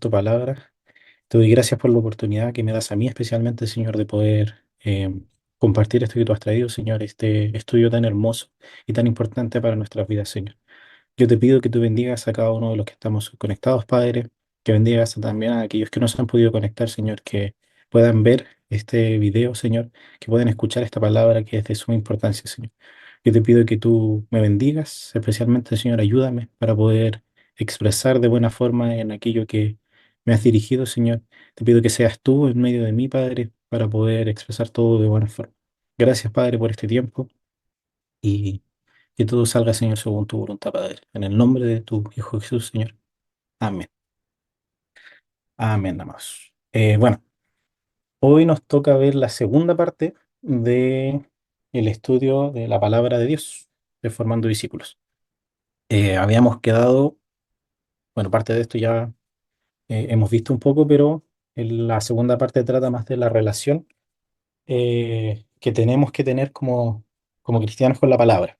tu palabra. Te doy gracias por la oportunidad que me das a mí especialmente, Señor, de poder compartir esto que tú has traído, Señor, este estudio tan hermoso y tan importante para nuestras vidas, Señor. Yo te pido que tú bendigas a cada uno de los que estamos conectados, Padre, que bendigas también a aquellos que no se han podido conectar, Señor, que puedan ver este video, Señor, que puedan escuchar esta palabra que es de suma importancia, Señor. Yo te pido que tú me bendigas, especialmente, Señor, ayúdame para poder expresar de buena forma en aquello que me has dirigido, Señor. Te pido que seas tú en medio de mí, Padre, para poder expresar todo de buena forma. Gracias, Padre, por este tiempo y que todo salga, Señor, según tu voluntad, Padre. En el nombre de tu Hijo Jesús, Señor. Amén. Amén, amados. Bueno, hoy nos toca ver la segunda parte de el estudio de la palabra de Dios, de formando discípulos. Habíamos quedado, bueno, parte de esto ya hemos visto un poco, pero en la segunda parte trata más de la relación que tenemos que tener como cristianos con la palabra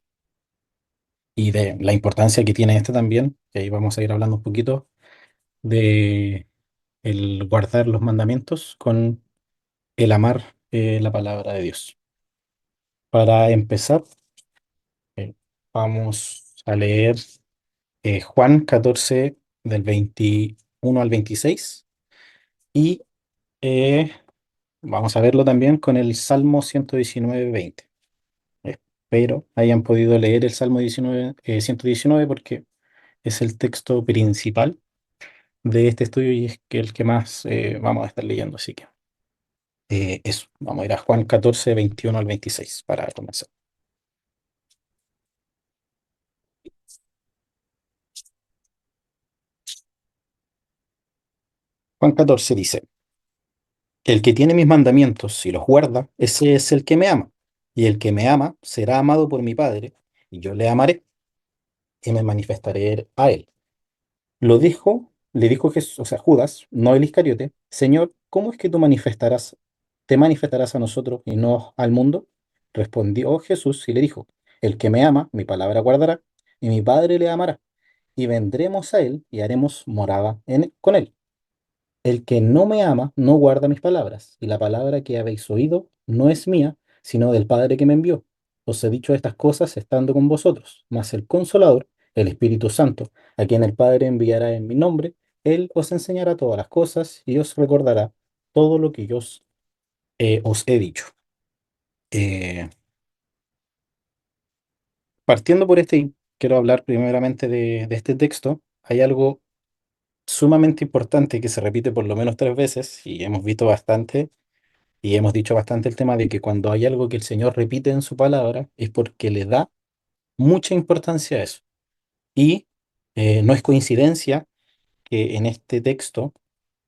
y de la importancia que tiene esta también, que ahí vamos a ir hablando un poquito de el guardar los mandamientos con el amar la palabra de Dios. Para empezar, eh, vamos a leer Juan 14 del 21 al 26 y eh, vamos a verlo también con el Salmo 119 20. Espero hayan podido leer el Salmo 119 porque es el texto principal de este estudio y es que el que más vamos a estar leyendo. Así que eso, vamos a ir a Juan 14 21 al 26 para comenzar. Juan 14 dice, el que tiene mis mandamientos y los guarda, ese es el que me ama. Y el que me ama será amado por mi Padre, y yo le amaré y me manifestaré a él. Le dijo Jesús, o sea, Judas, no el Iscariote, Señor, ¿cómo es que te manifestarás a nosotros y no al mundo? Respondió Jesús y le dijo, el que me ama, mi palabra guardará, y mi Padre le amará, y vendremos a él y haremos morada con él. El que no me ama no guarda mis palabras, y la palabra que habéis oído no es mía, sino del Padre que me envió. Os he dicho estas cosas estando con vosotros, mas el Consolador, el Espíritu Santo, a quien el Padre enviará en mi nombre, él os enseñará todas las cosas y os recordará todo lo que yo os he dicho. Eh, Partiendo por este, quiero hablar primeramente de este texto. Hay algo sumamente importante que se repite por lo menos 3 veces y hemos visto bastante. Y hemos dicho bastante el tema de que cuando hay algo que el Señor repite en su palabra es porque le da mucha importancia a eso. Y no es coincidencia que en este texto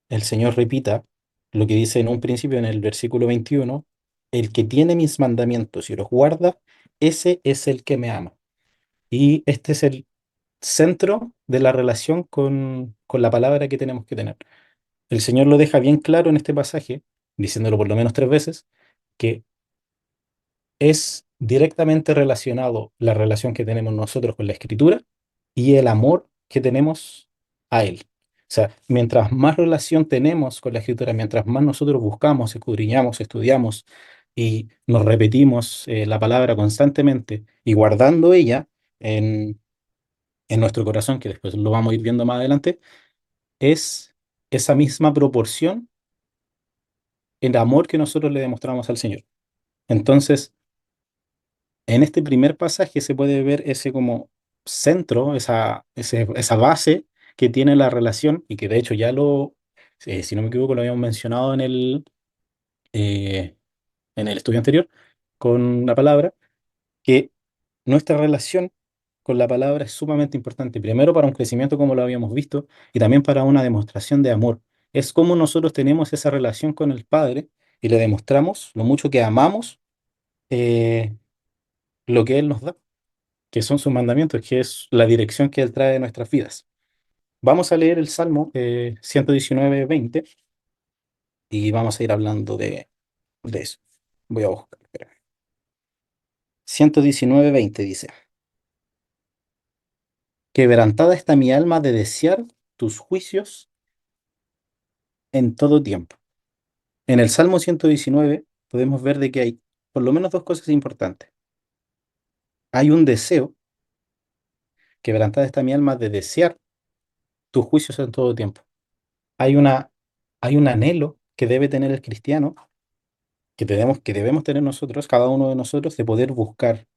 el Señor repita lo que dice en un principio en el versículo 21, el que tiene mis mandamientos y los guarda, ese es el que me ama. Y este es el centro de la relación con la palabra que tenemos que tener. El Señor lo deja bien claro en este pasaje, diciéndolo por lo menos 3 veces, que es directamente relacionado la relación que tenemos nosotros con la escritura y el amor que tenemos a él. O sea, mientras más relación tenemos con la escritura, mientras más nosotros buscamos, escudriñamos, estudiamos y nos repetimos la palabra constantemente y guardando ella en, en nuestro corazón, que después lo vamos a ir viendo más adelante, es esa misma proporción el amor que nosotros le demostramos al Señor. Entonces, en este primer pasaje se puede ver ese como centro, esa base que tiene la relación y que de hecho si no me equivoco, lo habíamos mencionado eh, en el estudio anterior con la palabra, que nuestra relación con la palabra es sumamente importante. Primero para un crecimiento como lo habíamos visto y también para una demostración de amor. Es como nosotros tenemos esa relación con el Padre y le demostramos lo mucho que amamos eh, lo que Él nos da, que son sus mandamientos, que es la dirección que Él trae de nuestras vidas. Vamos a leer el Salmo 119, 20 y vamos a ir hablando de eso. Voy a buscar. Espera. 119, 20 dice, quebrantada está mi alma de desear tus juicios, en todo tiempo. En el Salmo 119 podemos ver de que hay por lo menos dos cosas importantes. Hay un deseo, quebrantada está mi alma, de desear tus juicios en todo tiempo. Hay una, hay un anhelo que debe tener el cristiano, que debemos tener nosotros, cada uno de nosotros, de buscar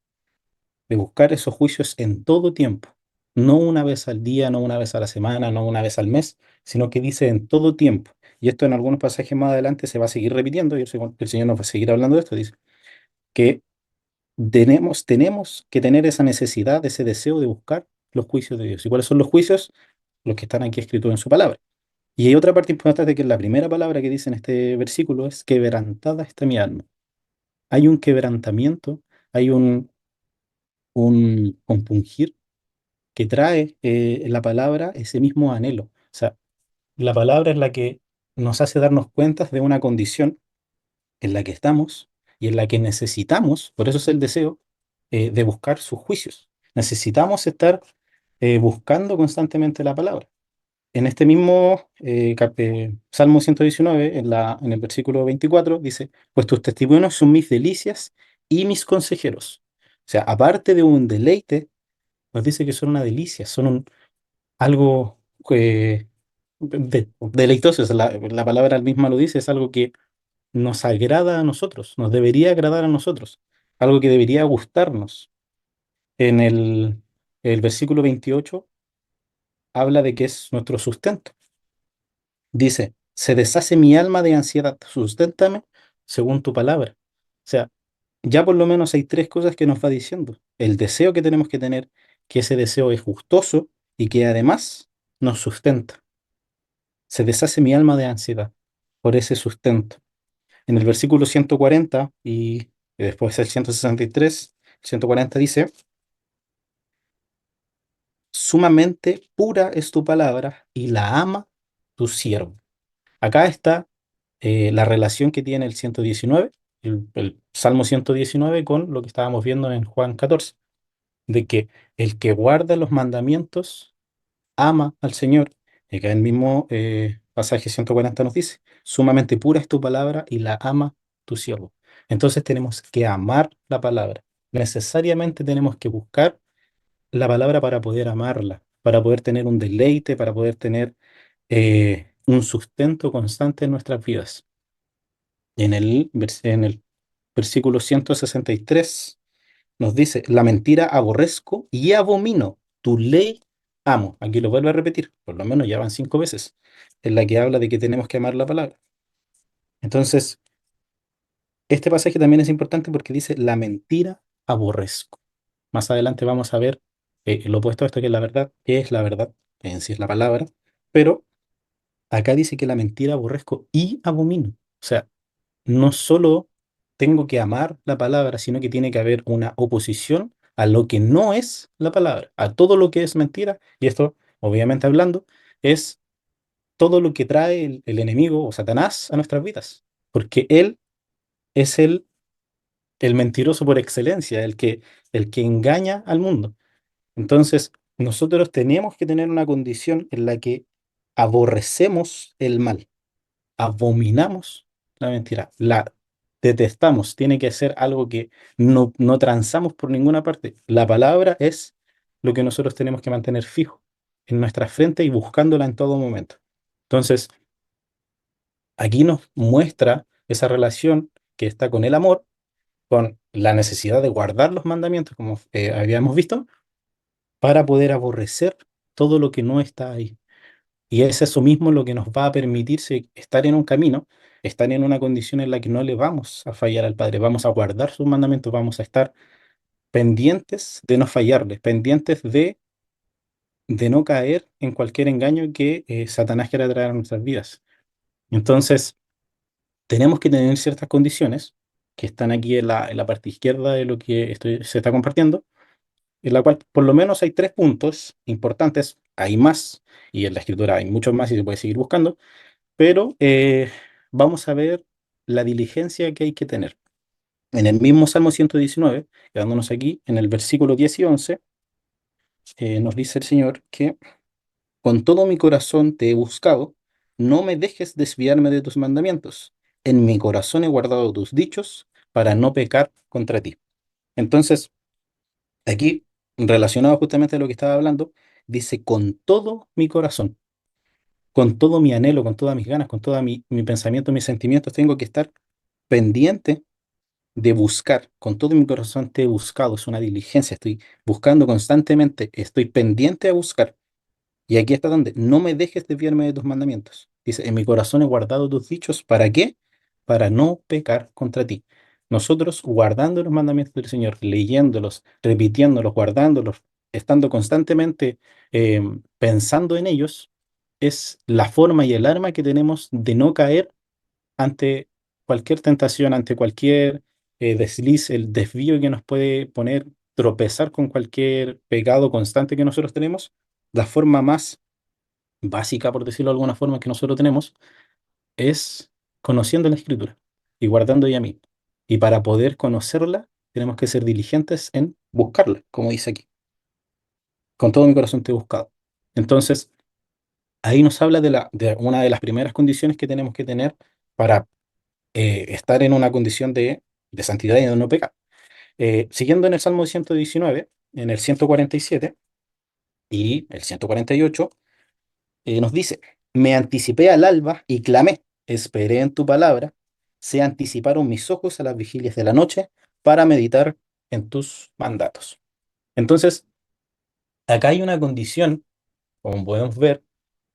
esos juicios en todo tiempo. No una vez al día, no una vez a la semana, no una vez al mes, sino que dice en todo tiempo. Y esto en algunos pasajes más adelante se va a seguir repitiendo, y el Señor nos va a seguir hablando de esto. Dice que tenemos que tener esa necesidad, ese deseo de buscar los juicios de Dios. ¿Y cuáles son los juicios? Los que están aquí escritos en su palabra. Y hay otra parte importante que la primera palabra que dice en este versículo es quebrantada está mi alma. Hay un quebrantamiento, hay un compungir que trae la palabra ese mismo anhelo. O sea, la palabra es la que nos hace darnos cuenta de una condición en la que estamos y en la que necesitamos, por eso es el deseo, de buscar sus juicios. Necesitamos estar buscando constantemente la palabra. En este mismo Salmo 119, en el versículo 24, dice, pues tus testimonios son mis delicias y mis consejeros. O sea, aparte de un deleite, nos dice que son una delicia, son algo deleitoso. O sea, la palabra misma lo dice, es algo que nos agrada a nosotros, nos debería agradar a nosotros, algo que debería gustarnos. En el versículo 28 habla de que es nuestro sustento. Dice, se deshace mi alma de ansiedad, susténtame según tu palabra. O sea, ya por lo menos hay tres cosas que nos va diciendo. El deseo que tenemos que tener, que ese deseo es gustoso y que además nos sustenta. Se deshace mi alma de ansiedad por ese sustento. En el versículo 140 y después el 163, 140 dice, sumamente pura es tu palabra y la ama tu siervo. Acá está la relación que tiene el 119, el Salmo 119 con lo que estábamos viendo en Juan 14, de que el que guarda los mandamientos ama al Señor. Y acá el mismo pasaje 140 nos dice, sumamente pura es tu palabra y la ama tu siervo. Entonces tenemos que amar la palabra. Necesariamente tenemos que buscar la palabra para poder amarla, para poder tener un deleite, para poder tener un sustento constante en nuestras vidas. En el versículo 163 nos dice, la mentira aborrezco y abomino, tu ley amo. Aquí lo vuelvo a repetir, por lo menos ya van 5 veces, en la que habla de que tenemos que amar la palabra. Entonces, este pasaje también es importante porque dice, la mentira aborrezco. Más adelante vamos a ver lo opuesto a esto, que es la verdad, que es la verdad, en sí es la palabra, pero acá dice que la mentira aborrezco y abomino. O sea, no solo tengo que amar la palabra, sino que tiene que haber una oposición a lo que no es la palabra, a todo lo que es mentira. Y esto, obviamente hablando, es todo lo que trae el enemigo o Satanás a nuestras vidas. Porque él es el mentiroso por excelencia, el que engaña al mundo. Entonces, nosotros tenemos que tener una condición en la que aborrecemos el mal, abominamos la mentira, la detestamos, tiene que ser algo que no transamos por ninguna parte. La palabra es lo que nosotros tenemos que mantener fijo en nuestra frente y buscándola en todo momento. Entonces, aquí nos muestra esa relación que está con el amor, con la necesidad de guardar los mandamientos, como habíamos visto, para poder aborrecer todo lo que no está ahí. Y es eso mismo lo que nos va a permitir estar en un camino, estar en una condición en la que no le vamos a fallar al Padre, vamos a guardar sus mandamientos, vamos a estar pendientes de no fallarles, pendientes de no caer en cualquier engaño que Satanás quiera traer a nuestras vidas. Entonces, tenemos que tener ciertas condiciones que están aquí en la parte izquierda de lo que se está compartiendo, en la cual por lo menos hay tres puntos importantes, hay más, y en la escritura hay muchos más y se puede seguir buscando, pero vamos a ver la diligencia que hay que tener. En el mismo Salmo 119, quedándonos aquí, en el versículo 10 y 11, nos dice el Señor que con todo mi corazón te he buscado, no me dejes desviarme de tus mandamientos. En mi corazón he guardado tus dichos para no pecar contra ti. Entonces, aquí, relacionado justamente a lo que estaba hablando, dice, con todo mi corazón, con todo mi anhelo, con todas mis ganas, con todo mi pensamiento, mis sentimientos, tengo que estar pendiente de buscar. Con todo mi corazón te he buscado, es una diligencia, estoy buscando constantemente, estoy pendiente a buscar. Y aquí está donde no me dejes desviarme de tus mandamientos. Dice, en mi corazón he guardado tus dichos. ¿Para qué? Para no pecar contra ti. Nosotros guardando los mandamientos del Señor, leyéndolos, repitiéndolos, guardándolos, estando constantemente eh, pensando en ellos, es la forma y el arma que tenemos de no caer ante cualquier tentación, ante cualquier desliz, el desvío que nos puede poner, tropezar con cualquier pecado constante que nosotros tenemos. La forma más básica, por decirlo de alguna forma, que nosotros tenemos es conociendo la Escritura y guardando ella misma. Y para poder conocerla, tenemos que ser diligentes en buscarla, como dice aquí. Con todo mi corazón te he buscado. Entonces, ahí nos habla de una de las primeras condiciones que tenemos que tener para estar en una condición de santidad y de no pecar. Siguiendo en el Salmo 119, en el 147 y el 148, nos dice, me anticipé al alba y clamé, esperé en tu palabra, se anticiparon mis ojos a las vigilias de la noche para meditar en tus mandatos. Entonces, acá hay una condición, como podemos ver,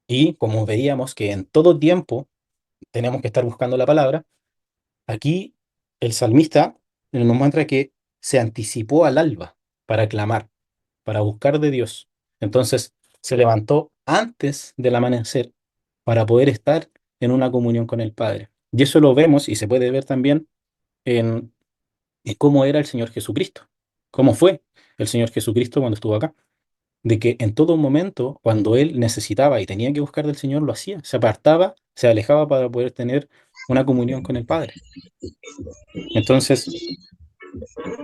y como veíamos que en todo tiempo tenemos que estar buscando la palabra. Aquí el salmista nos muestra que se anticipó al alba para clamar, para buscar de Dios. Entonces se levantó antes del amanecer para poder estar en una comunión con el Padre. Y eso lo vemos y se puede ver también en, en cómo era el Señor Jesucristo, cómo fue el Señor Jesucristo cuando estuvo acá. De que en todo momento, cuando él necesitaba y tenía que buscar del Señor, lo hacía, se apartaba, se alejaba para poder tener una comunión con el Padre. Entonces,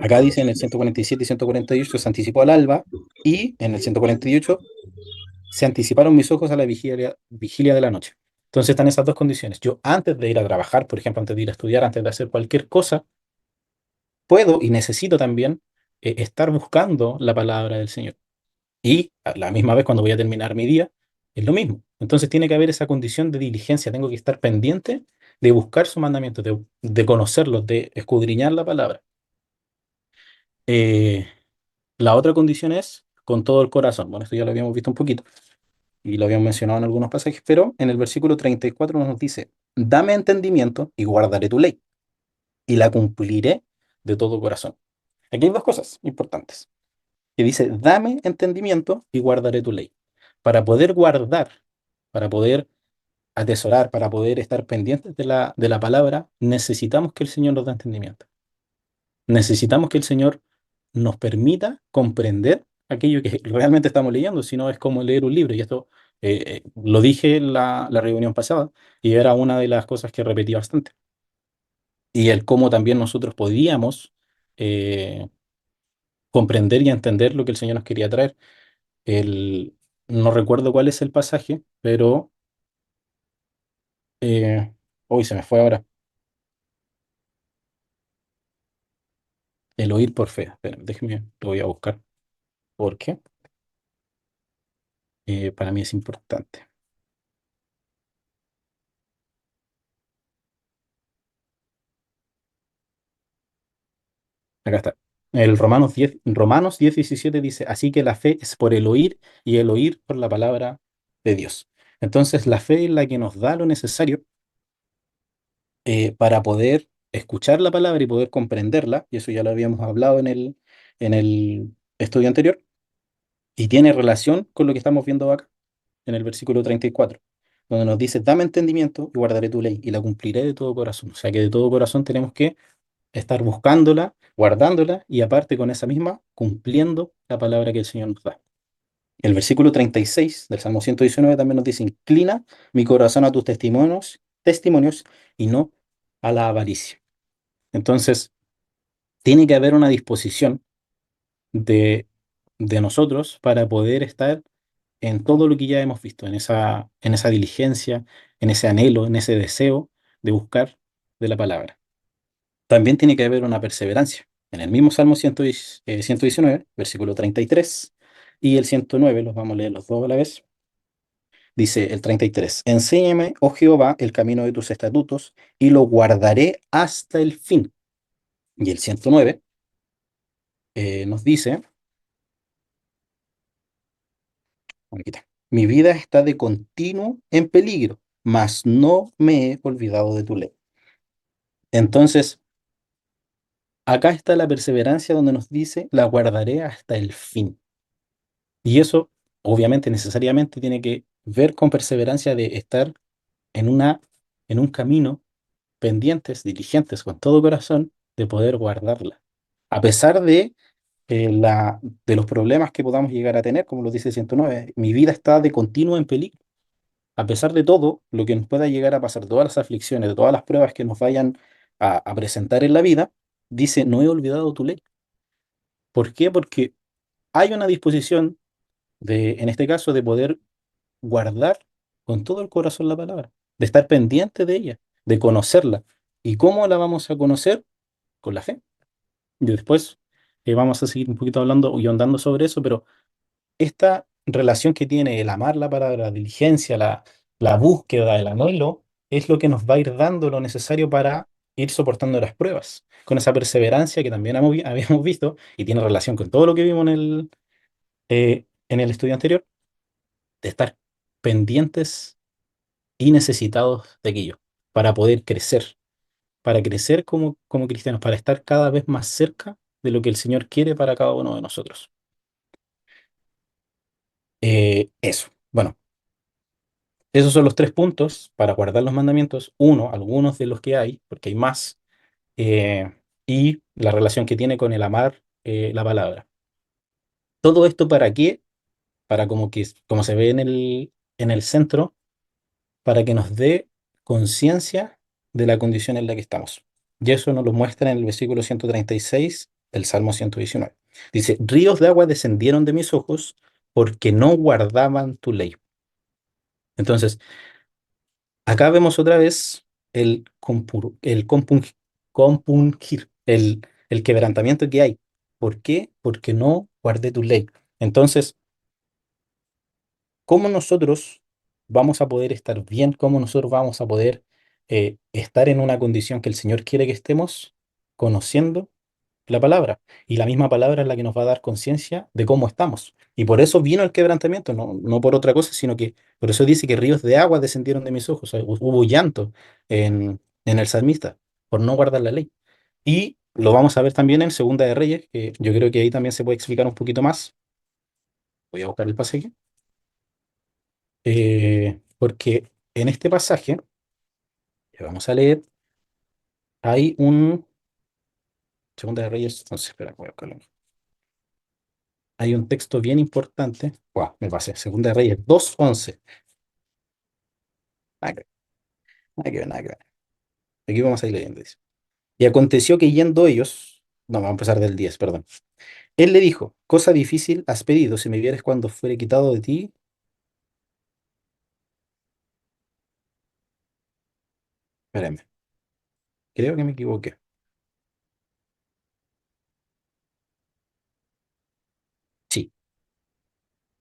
acá dice en el 147 y 148 se anticipó al alba y en el 148 se anticiparon mis ojos a la vigilia de la noche. Entonces están esas dos condiciones. Yo antes de ir a trabajar, por ejemplo, antes de ir a estudiar, antes de hacer cualquier cosa, puedo y necesito también estar buscando la palabra del Señor. Y a la misma vez cuando voy a terminar mi día, es lo mismo. Entonces tiene que haber esa condición de diligencia. Tengo que estar pendiente de buscar su mandamiento, de conocerlos, de escudriñar la palabra. Eh, La otra condición es con todo el corazón. Bueno, esto ya lo habíamos visto un poquito y lo habíamos mencionado en algunos pasajes, pero en el versículo 34 nos dice, dame entendimiento y guardaré tu ley y la cumpliré de todo corazón. Aquí hay dos cosas importantes. Que dice, dame entendimiento y guardaré tu ley. Para poder guardar, para poder atesorar, para poder estar pendientes de la palabra, necesitamos que el Señor nos dé entendimiento. Necesitamos que el Señor nos permita comprender aquello que realmente estamos leyendo, si no es como leer un libro. Y esto lo dije en la reunión pasada y era una de las cosas que repetí bastante. Y el cómo también nosotros podíamos eh, comprender y entender lo que el Señor nos quería traer. El, no recuerdo cuál es el pasaje, pero hoy se me fue ahora. El oír por fe. Espera, déjeme, lo voy a buscar. ¿Por qué? Para mí es importante. Acá está. El Romanos 10 17 dice, así que la fe es por el oír y el oír por la palabra de Dios. Entonces la fe es la que nos da lo necesario para poder escuchar la palabra y poder comprenderla, y eso ya lo habíamos hablado en el estudio anterior, y tiene relación con lo que estamos viendo acá, en el versículo 34 donde nos dice, dame entendimiento y guardaré tu ley y la cumpliré de todo corazón. O sea que de todo corazón tenemos que estar buscándola, guardándola y aparte con esa misma, cumpliendo la palabra que el Señor nos da. El versículo 36 del Salmo 119 también nos dice, inclina mi corazón a tus testimonios y no a la avaricia. Entonces, tiene que haber una disposición de, de nosotros para poder estar en todo lo que ya hemos visto, en esa diligencia, en ese anhelo, en ese deseo de buscar de la palabra. También tiene que haber una perseverancia. En el mismo Salmo 119, versículo 33, y el 109, los vamos a leer los dos a la vez. Dice el 33: Enséñame, oh Jehová, el camino de tus estatutos, y lo guardaré hasta el fin. Y el 109 nos dice, aquí está, mi vida está de continuo en peligro, mas no me he olvidado de tu ley. Entonces, acá está la perseverancia donde nos dice, la guardaré hasta el fin. Y eso, obviamente, necesariamente tiene que ver con perseverancia de estar en en un camino pendientes, diligentes, con todo corazón, de poder guardarla. A pesar de los problemas que podamos llegar a tener, como lo dice el 109, mi vida está de continuo en peligro. A pesar de todo, lo que nos pueda llegar a pasar, todas las aflicciones, todas las pruebas que nos vayan a presentar en la vida, dice, no he olvidado tu ley. ¿Por qué? Porque hay una disposición en este caso, de poder guardar con todo el corazón la palabra, de estar pendiente de ella, de conocerla. ¿Y cómo la vamos a conocer? Con la fe. Y después vamos a seguir un poquito hablando y andando sobre eso, pero esta relación que tiene el amar la palabra, la diligencia, la búsqueda, el anhelo, es lo que nos va a ir dando lo necesario para ir soportando las pruebas, con esa perseverancia que también habíamos visto y tiene relación con todo lo que vimos en el estudio anterior, de estar pendientes y necesitados de aquello para poder crecer, para crecer como cristianos, para estar cada vez más cerca de lo que el Señor quiere para cada uno de nosotros. Eso. Bueno, esos son los tres puntos para guardar los mandamientos. Uno, algunos de los que hay, porque hay más, y la relación que tiene con el amar la palabra. Todo esto para qué? Para como se ve en el centro, para que nos dé conciencia de la condición en la que estamos. Y eso nos lo muestra en el versículo 136 del Salmo 119. Dice, ríos de agua descendieron de mis ojos porque no guardaban tu ley. Entonces, acá vemos otra vez compungir, el quebrantamiento que hay. ¿Por qué? Porque no guardé tu ley. Entonces, ¿cómo nosotros vamos a poder estar bien? ¿Cómo nosotros vamos a poder estar en una condición que el Señor quiere que estemos? Conociendo la palabra. Y la misma palabra es la que nos va a dar conciencia de cómo estamos. Y por eso vino el quebrantamiento, no por otra cosa, sino que por eso dice que ríos de agua descendieron de mis ojos. O sea, hubo llanto en el salmista por no guardar la ley. Y lo vamos a ver también en Segunda de Reyes, que yo creo que ahí también se puede explicar un poquito más. Voy a buscar el pasaje. Porque en este pasaje que vamos a leer hay un... Segunda de Reyes, entonces, espera, voy a buscarlo. Hay un texto bien importante. Buah, me pasé. Segunda de Reyes 2:11. Nada que ver, nada que ver, nada que ver. Aquí vamos a ir leyendo. Dice. Y aconteció que yendo ellos... No, vamos a empezar del 10, perdón. Él le dijo, cosa difícil has pedido, si me vieres cuando fuere quitado de ti. Espérame, creo que me equivoqué. Sí,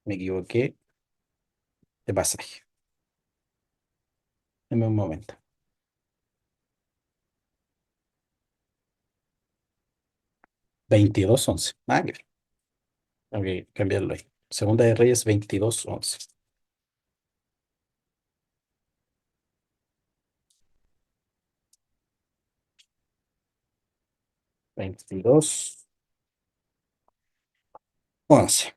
me equivoqué de pasaje. Dame un momento. 22:11. Nada que ver. Tengo que cambiarlo ahí. Segunda de Reyes 22:11. 22:11.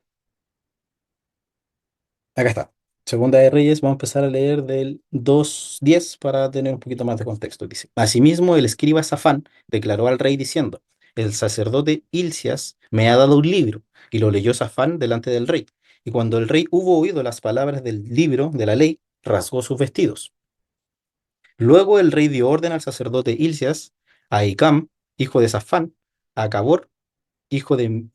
Acá está. Segunda de Reyes, vamos a empezar a leer del 2:10 para tener un poquito más de contexto. Dice, asimismo el escriba Safán declaró al rey diciendo, el sacerdote Hilcias me ha dado un libro, y lo leyó Safán delante del rey. Y cuando el rey hubo oído las palabras del libro de la ley, rasgó sus vestidos. Luego el rey dio orden al sacerdote Hilcias, a Hicam, hijo de Safán, a Cabor, hijo de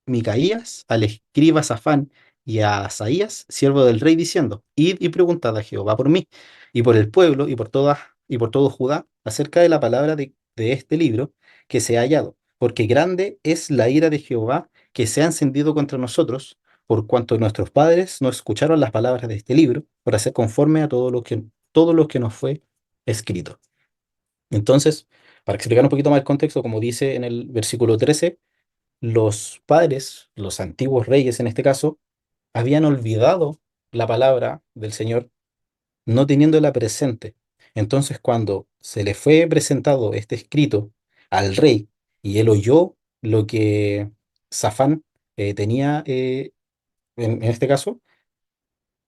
Micaías, al escriba Safán y a Asaías, siervo del rey, diciendo: Id y preguntad a Jehová por mí, y por el pueblo, y por todo Judá, acerca de la palabra de este libro que se ha hallado, porque grande es la ira de Jehová que se ha encendido contra nosotros, por cuanto nuestros padres no escucharon las palabras de este libro, por hacer conforme a todo lo que nos fue escrito. Entonces, para explicar un poquito más el contexto, como dice en el versículo 13, los padres, los antiguos reyes en este caso, habían olvidado la palabra del Señor, no teniéndola presente. Entonces, cuando se le fue presentado este escrito al rey y él oyó lo que Safán tenía, en este caso,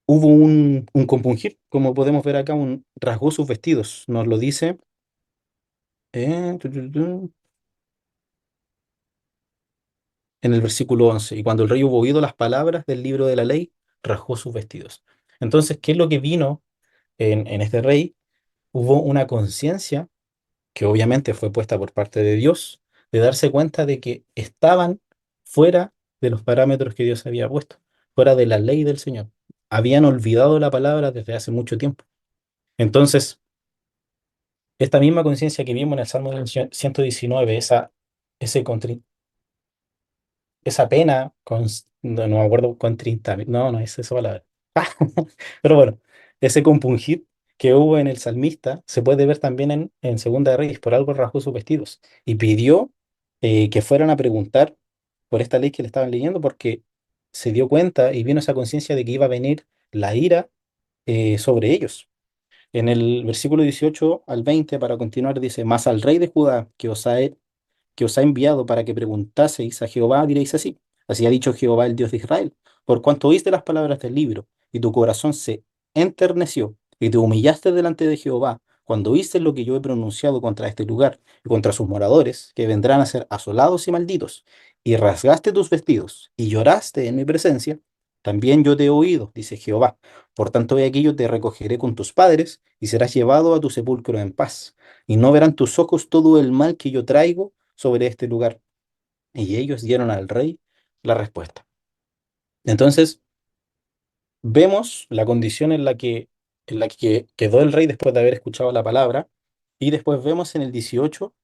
hubo un compungir, como podemos ver acá, un rasgó sus vestidos. Nos lo dice en el versículo 11. Y cuando el rey hubo oído las palabras del libro de la ley, rasgó sus vestidos. Entonces, ¿qué es lo que vino en este rey? Hubo una conciencia que obviamente fue puesta por parte de Dios, de darse cuenta de que estaban fuera de los parámetros que Dios había puesto, fuera de la ley del Señor. Habían olvidado la palabra desde hace mucho tiempo. Entonces, esta misma conciencia que vimos en el Salmo del 119, ese esa pena, no me acuerdo, con 30.000, no es esa palabra. Pero bueno, ese compungir que hubo en el salmista se puede ver también en Segunda de Reyes. Por algo rasgó sus vestidos y pidió que fueran a preguntar por esta ley que le estaban leyendo, porque se dio cuenta y vino esa conciencia de que iba a venir la ira sobre ellos. En el versículo 18 al 20, para continuar, dice: Mas al rey de Judá que os ha enviado para que preguntaseis a Jehová, diréis así: Así ha dicho Jehová, el Dios de Israel: Por cuanto oíste las palabras del libro, y tu corazón se enterneció, y te humillaste delante de Jehová, cuando oíste lo que yo he pronunciado contra este lugar y contra sus moradores, que vendrán a ser asolados y malditos, y rasgaste tus vestidos, y lloraste en mi presencia, también yo te he oído, dice Jehová. Por tanto, he aquí yo te recogeré con tus padres, y serás llevado a tu sepulcro en paz, y no verán tus ojos todo el mal que yo traigo sobre este lugar. Y ellos dieron al rey la respuesta. Entonces, vemos la condición en la que quedó el rey después de haber escuchado la palabra, y después vemos en el 18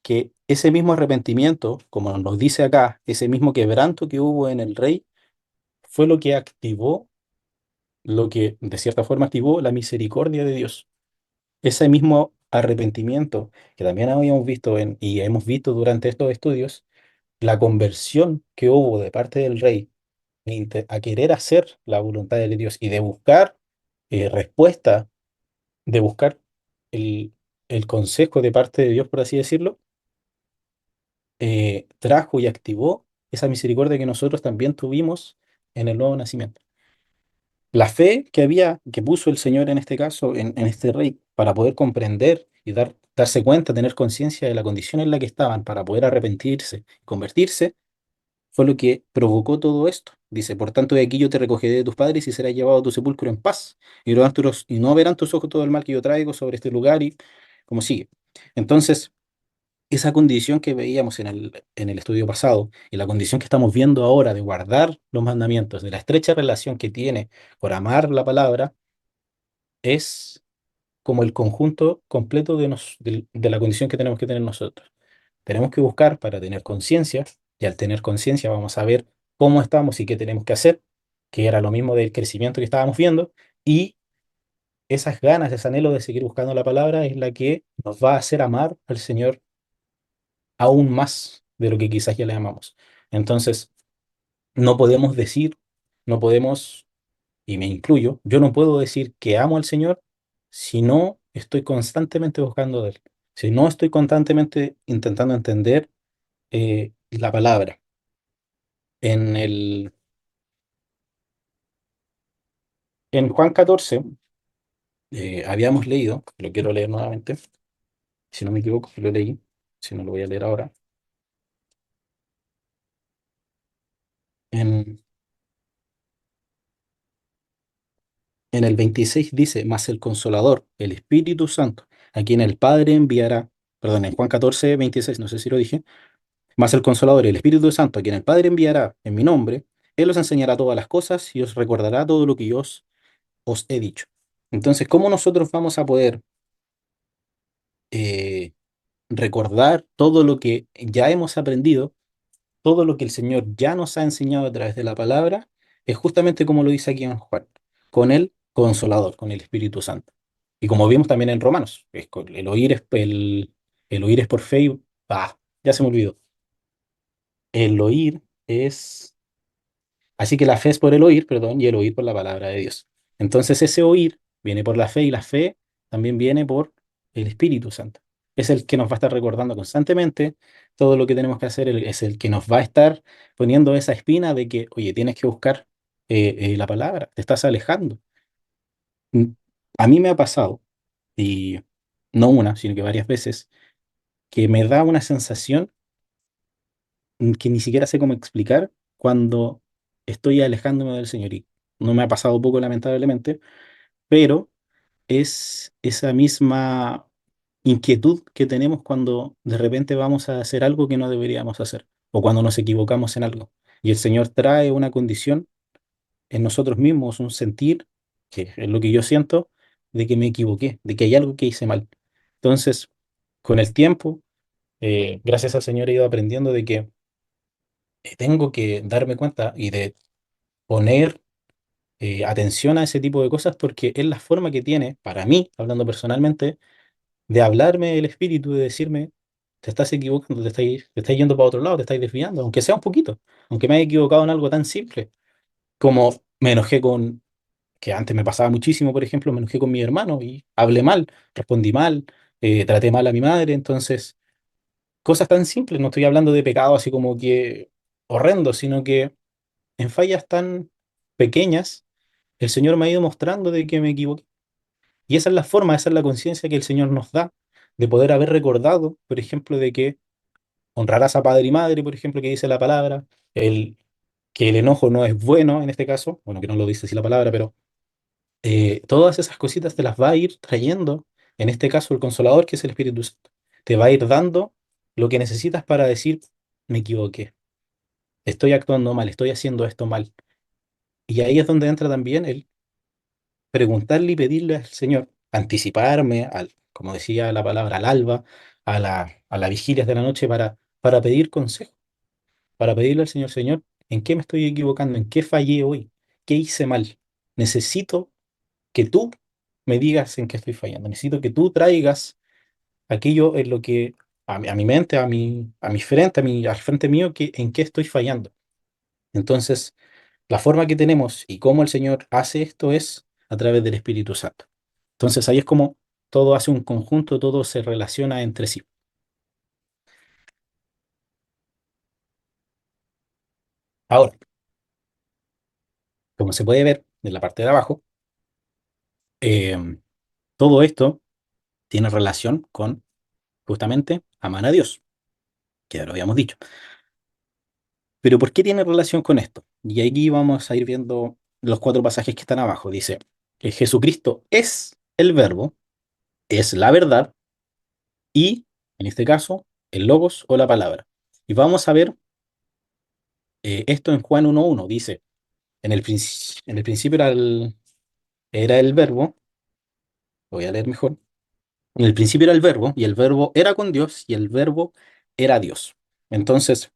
que ese mismo arrepentimiento, como nos dice acá, ese mismo quebranto que hubo en el rey, fue lo que activó, lo que de cierta forma activó la misericordia de Dios. Ese mismo arrepentimiento que también habíamos visto y hemos visto durante estos estudios, la conversión que hubo de parte del rey a querer hacer la voluntad de Dios y de buscar respuesta, de buscar el, el consejo de parte de Dios, por así decirlo, trajo y activó esa misericordia que nosotros también tuvimos en el nuevo nacimiento. La fe que puso el Señor en este caso, en este rey, para poder comprender y darse cuenta, tener conciencia de la condición en la que estaban, para poder arrepentirse, convertirse, fue lo que provocó todo esto. Dice: Por tanto, de aquí yo te recogeré de tus padres y serás llevado a tu sepulcro en paz. Y no verán tus ojos todo el mal que yo traigo sobre este lugar, y como sigue. Entonces, esa condición que veíamos en el estudio pasado y la condición que estamos viendo ahora de guardar los mandamientos, de la estrecha relación que tiene por amar la palabra, es como el conjunto completo de la condición que tenemos que tener nosotros. Tenemos que buscar para tener conciencia, y al tener conciencia vamos a ver cómo estamos y qué tenemos que hacer, que era lo mismo del crecimiento que estábamos viendo, y esas ganas, ese anhelo de seguir buscando la palabra es la que nos va a hacer amar al Señor aún más de lo que quizás ya le amamos. Entonces, no podemos decir, no podemos, y me incluyo, yo no puedo decir que amo al Señor si no estoy constantemente buscando de Él, si no estoy constantemente intentando entender la palabra. En en Juan 14 habíamos leído, lo quiero leer nuevamente, si no me equivoco, lo leí, si no lo voy a leer ahora. En, en el 26 dice: Mas el Consolador, el Espíritu Santo, a quien el Padre enviará, perdón, en Juan 14:26, no sé si lo dije: Mas el Consolador, el Espíritu Santo, a quien el Padre enviará en mi nombre, Él os enseñará todas las cosas y os recordará todo lo que yo os he dicho. Entonces, ¿cómo nosotros vamos a poder eh, recordar todo lo que ya hemos aprendido, todo lo que el Señor ya nos ha enseñado a través de la palabra? Es justamente como lo dice aquí en Juan, con el Consolador, con el Espíritu Santo. Y como vimos también en Romanos, el oír es por fe y... ya se me olvidó. El oír es... Así que la fe es por el oír, perdón, y el oír por la palabra de Dios. Entonces ese oír viene por la fe y la fe también viene por el Espíritu Santo. Es el que nos va a estar recordando constantemente todo lo que tenemos que hacer, es el que nos va a estar poniendo esa espina de que, oye, tienes que buscar la palabra, te estás alejando. Mm, A mí me ha pasado, y no una, sino que varias veces, que me da una sensación que ni siquiera sé cómo explicar cuando estoy alejándome del Señor. Y no me ha pasado poco, lamentablemente, pero es esa misma inquietud que tenemos cuando de repente vamos a hacer algo que no deberíamos hacer o cuando nos equivocamos en algo. Y el Señor trae una condición en nosotros mismos, un sentir, que es lo que yo siento, de que me equivoqué, de que hay algo que hice mal. Entonces, con el tiempo, gracias al Señor he ido aprendiendo de que tengo que darme cuenta y de poner atención a ese tipo de cosas porque es la forma que tiene, para mí, hablando personalmente, de hablarme el espíritu, de decirme, te estás equivocando, te estás yendo para otro lado, te estás desviando, aunque sea un poquito, aunque me haya equivocado en algo tan simple como me enojé con, que antes me pasaba muchísimo, por ejemplo, me enojé con mi hermano y hablé mal, respondí mal, traté mal a mi madre, entonces, cosas tan simples, no estoy hablando de pecado así como que horrendo, sino que en fallas tan pequeñas, el Señor me ha ido mostrando de que me equivoqué. Y esa es la forma, esa es la conciencia que el Señor nos da de poder haber recordado, por ejemplo, de que honrarás a padre y madre, por ejemplo, que dice la palabra, que el enojo no es bueno en este caso, bueno, que no lo dice así la palabra, pero todas esas cositas te las va a ir trayendo, en este caso el Consolador, que es el Espíritu Santo. Te va a ir dando lo que necesitas para decir, me equivoqué, estoy actuando mal, estoy haciendo esto mal. Y ahí es donde entra también el preguntarle y pedirle al Señor, anticiparme, como decía la palabra, al alba, a las vigilias de la noche para pedir consejo, para pedirle al Señor, Señor, ¿en qué me estoy equivocando? ¿En qué fallé hoy? ¿Qué hice mal? Necesito que tú me digas en qué estoy fallando. Necesito que tú traigas aquello en lo que, a mi mente, a mi frente, al frente mío, en qué estoy fallando. Entonces, la forma que tenemos y cómo el Señor hace esto es a través del Espíritu Santo. Entonces ahí es como todo hace un conjunto, todo se relaciona entre sí. Ahora, como se puede ver en la parte de abajo, todo esto tiene relación con justamente amar a Dios, que ya lo habíamos dicho. Pero ¿por qué tiene relación con esto? Y aquí vamos a ir viendo los cuatro pasajes que están abajo. Dice que Jesucristo es el verbo, es la verdad y, en este caso, el logos o la palabra. Y vamos a ver esto en Juan 1:1. Dice, en el principio era el verbo, lo voy a leer mejor. En el principio era el verbo y el verbo era con Dios y el verbo era Dios. Entonces,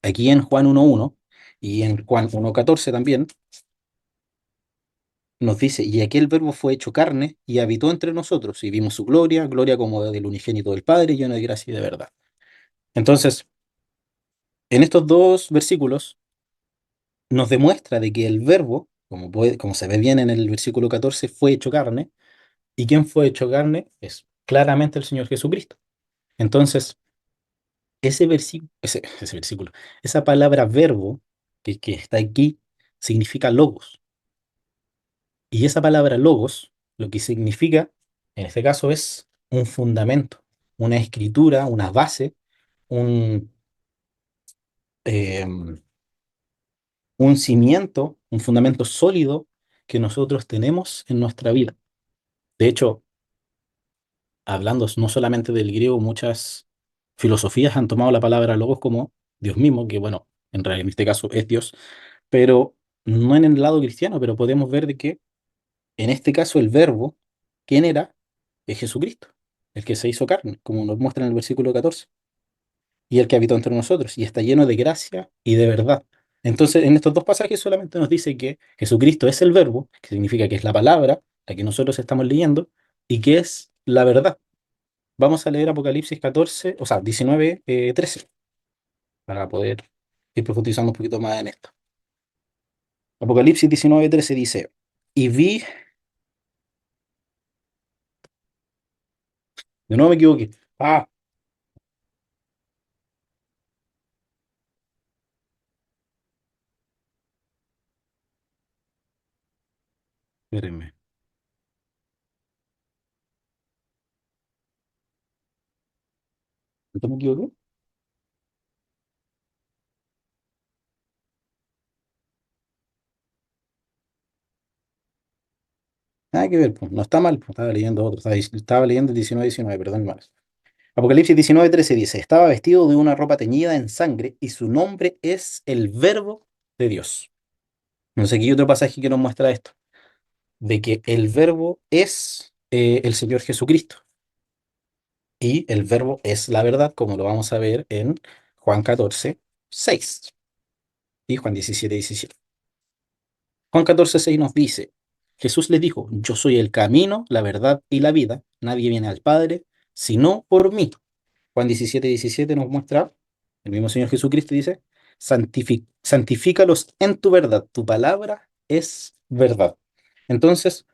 aquí en Juan 1:1 y en Juan 1:14 también nos dice, y aquel verbo fue hecho carne y habitó entre nosotros y vimos su gloria, gloria como del unigénito del Padre, lleno de gracia y de verdad. Entonces, en estos dos versículos nos demuestra de que el verbo, como se ve bien en el versículo 14, fue hecho carne. ¿Y quién fue hecho carne? Es claramente el Señor Jesucristo. Entonces, ese versículo, esa palabra verbo que está aquí, significa logos. Y esa palabra logos, lo que significa, en este caso, es un fundamento, una escritura, una base, un, em, un cimiento, un fundamento sólido que nosotros tenemos en nuestra vida. De hecho, hablando no solamente del griego, muchas filosofías han tomado la palabra logos como Dios mismo, que bueno, en realidad en este caso es Dios, pero no en el lado cristiano, pero podemos ver de que en este caso el verbo, ¿quién era? Es Jesucristo, el que se hizo carne, como nos muestra en el versículo 14, y el que habitó entre nosotros, y está lleno de gracia y de verdad. Entonces, en estos dos pasajes solamente nos dice que Jesucristo es el verbo, que significa que es la palabra, la que nosotros estamos leyendo, y que es la verdad. Vamos a leer Apocalipsis 14, o sea, 19, 13, para poder ir profundizando un poquito más en esto. Apocalipsis 19, 13 dice, y vi, de nuevo me equivoqué, espérenme, ¿no me equivoqué? Nada que ver, pues, no está mal, pues, estaba leyendo otro, estaba leyendo el 19, 19, perdón, hermanos. Apocalipsis 19, 13 dice, estaba vestido de una ropa teñida en sangre y su nombre es el Verbo de Dios. No sé, aquí hay otro pasaje que nos muestra esto, de que el Verbo es el Señor Jesucristo y el Verbo es la verdad, como lo vamos a ver en Juan 14, 6 y Juan 17, 17. Juan 14, 6 nos dice, Jesús les dijo, yo soy el camino, la verdad y la vida, nadie viene al Padre sino por mí. Juan 17, 17 nos muestra, el mismo Señor Jesucristo dice, santifícalos en tu verdad, tu palabra es verdad. Entonces,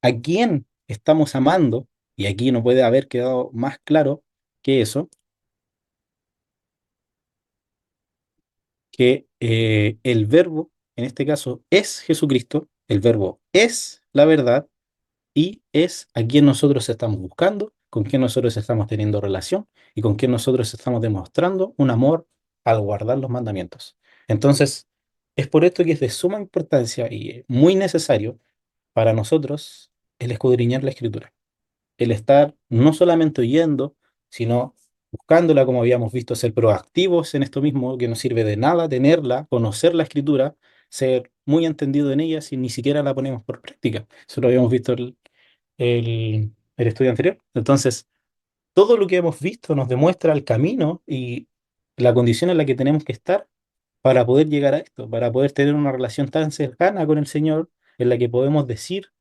¿a quién estamos amando? Y aquí no puede haber quedado más claro que eso, que el verbo, en este caso, es Jesucristo, el verbo es la verdad y es a quien nosotros estamos buscando, con quien nosotros estamos teniendo relación y con quien nosotros estamos demostrando un amor al guardar los mandamientos. Entonces, es por esto que es de suma importancia y muy necesario para nosotros el escudriñar la escritura, el estar no solamente oyendo, sino buscándola, como habíamos visto, ser proactivos en esto mismo, que no sirve de nada tenerla, conocer la escritura, ser muy entendido en ella si ni siquiera la ponemos por práctica. Eso lo habíamos visto el estudio anterior. Entonces, todo lo que hemos visto nos demuestra el camino y la condición en la que tenemos que estar para poder llegar a esto, para poder tener una relación tan cercana con el Señor en la que podemos decir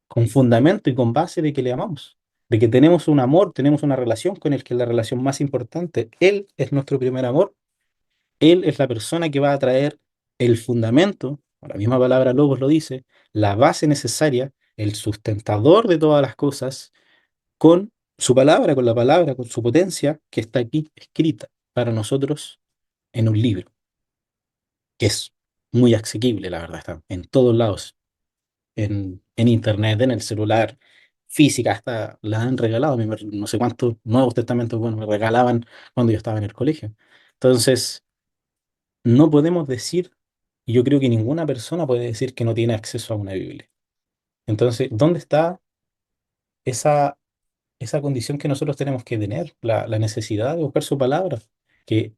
con fundamento y con base de que le amamos, de que tenemos un amor, tenemos una relación con Él, que es la relación más importante. Él es nuestro primer amor, Él es la persona que va a traer el fundamento, la misma palabra Logos lo dice, la base necesaria, el sustentador de todas las cosas con su palabra, con su potencia que está aquí escrita para nosotros en un libro, que es muy asequible, la verdad, está en todos lados, en internet, en el celular, física, hasta la han regalado. A mí no sé cuántos Nuevos Testamentos, bueno, me regalaban cuando yo estaba en el colegio. Entonces, no podemos decir, y yo creo que ninguna persona puede decir que no tiene acceso a una Biblia. Entonces, ¿dónde está esa esa condición que nosotros tenemos que tener, la necesidad de buscar su palabra, que